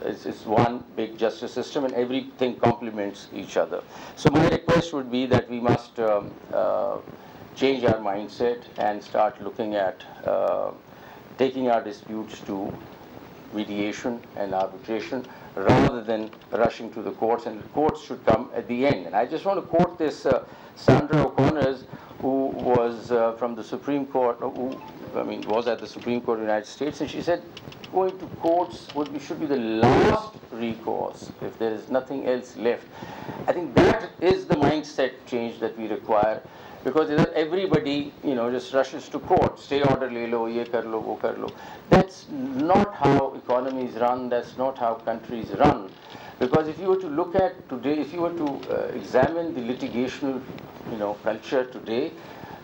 it's one big justice system, and everything complements each other. So my request would be that we must change our mindset and start looking at taking our disputes to mediation and arbitration rather than rushing to the courts, and the courts should come at the end. And I just want to quote this Sandra O'Connor's, who was from the Supreme Court, who was at the Supreme Court of the United States, and she said going to courts should be the last recourse if there is nothing else left. I think that is the mindset change that we require, because everybody, just rushes to court. Stay order le lo, ye kar lo, wo kar lo. That's not how economies run. That's not how countries run. Because if you were to look at today, if you were to examine the litigational, culture today,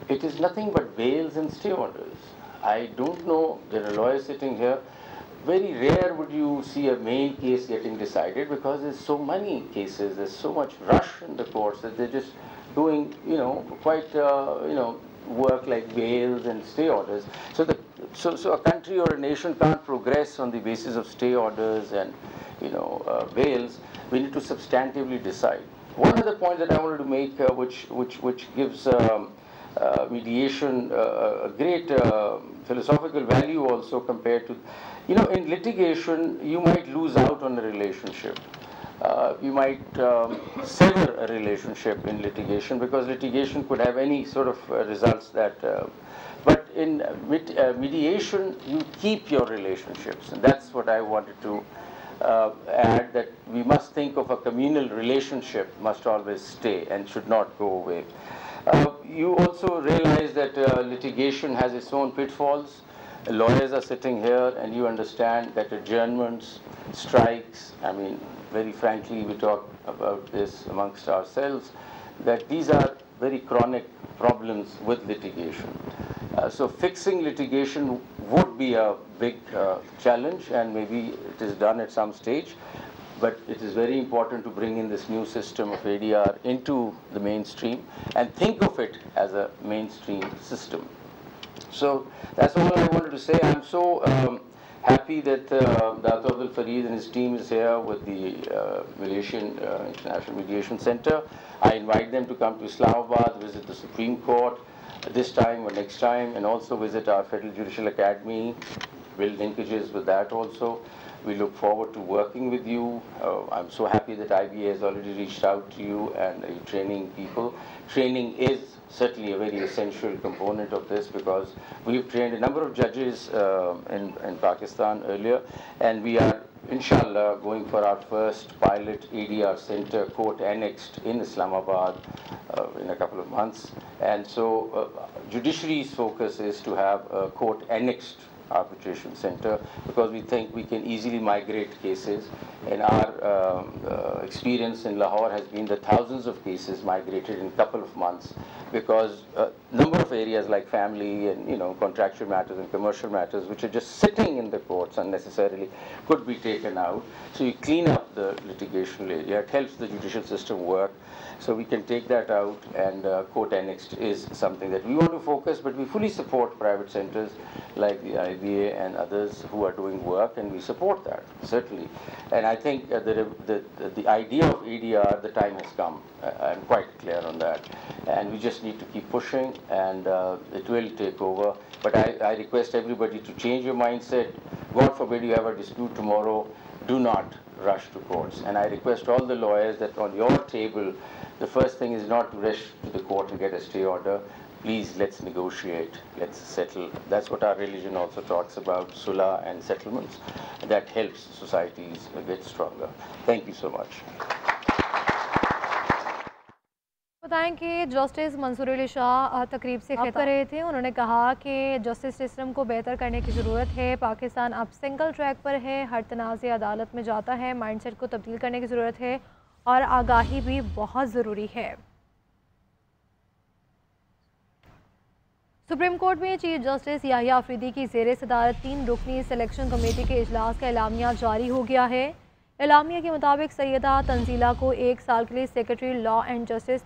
it is nothing but bails and stay orders. I don't know. There are lawyers sitting here. Very rare would you see a main case getting decided, because there's so many cases. There's so much rush in the courts that they're just doing, quite, work like bails and stay orders. So a country or a nation can't progress on the basis of stay orders and, bails. We need to substantively decide. One other point that I wanted to make, which gives mediation a great philosophical value also compared to, in litigation, you might lose out on a relationship. You might sever a relationship in litigation, because litigation could have any sort of results that, but in mediation, you keep your relationships. And that's what I wanted to add, that we must think of a communal relationship must always stay and should not go away. You also realize that litigation has its own pitfalls. Lawyers are sitting here, and you understand that adjournments, strikes, very frankly, we talk about this amongst ourselves, that these are very chronic problems with litigation. So fixing litigation would be a big challenge, and maybe it is done at some stage. But it is very important to bring in this new system of ADR into the mainstream and think of it as a mainstream system. So that's all I wanted to say. I'm so happy that Dr. Abdul Fareed and his team is here with the Malaysian International Mediation Center. I invite them to come to Islamabad, visit the Supreme Court this time or next time, and also visit our Federal Judicial Academy, build linkages with that also. We look forward to working with you. I'm so happy that IBA has already reached out to you and training people. Training is certainly a very essential component of this, because we've trained a number of judges in Pakistan earlier, and we are, inshallah, going for our first pilot ADR center, court annexed in Islamabad in a couple of months. And so judiciary's focus is to have a court annexed arbitration center, because we think we can easily migrate cases. And our experience in Lahore has been that thousands of cases migrated in a couple of months, because a number of areas like family and contractual matters and commercial matters, which are just sitting in the courts unnecessarily, could be taken out. So you clean up the litigational area. It helps the judicial system work. So we can take that out, and court annexed is something that we want to focus, but we fully support private centers like the IBA and others who are doing work, and we support that, certainly. And I think the idea of ADR, the time has come. I'm quite clear on that. And we just need to keep pushing, and it will take over. But I request everybody to change your mindset. God forbid you have a dispute tomorrow, do not rush to courts. And I request all the lawyers that on your table, the first thing is not to rush to the court to get a stay order. Please, let's negotiate, let's settle. That's what our religion also talks about, sulah and settlements. That helps societies get stronger. Thank you so much. बताएं कि justice Mansoor Ali Shah तकरीब से खिताब कर रहे थे। उन्होंने कहा कि जस्टिस सिस्टम को बेहतर करने की ज़रूरत है। पाकिस्तान अब सिंगल ट्रैक पर है, हर तनाज़े अदालत में जाता है। माइंडसेट को तब्दील करने की ज़रूरत है, और आगाही भी बहुत ज़रूरी है। सुप्रीम कोर्ट में चीफ जस्टिस याहिया अफरीदी की ज़ेर सदारत 3 रुकनी सिलेक्शन कमेटी के इजलास का एलामिया जारी हो गया है। एलामिया के मुताबिक सैयदा तंजीला को 1 साल के लिए सेक्रेटरी लॉ एंड जस्टिस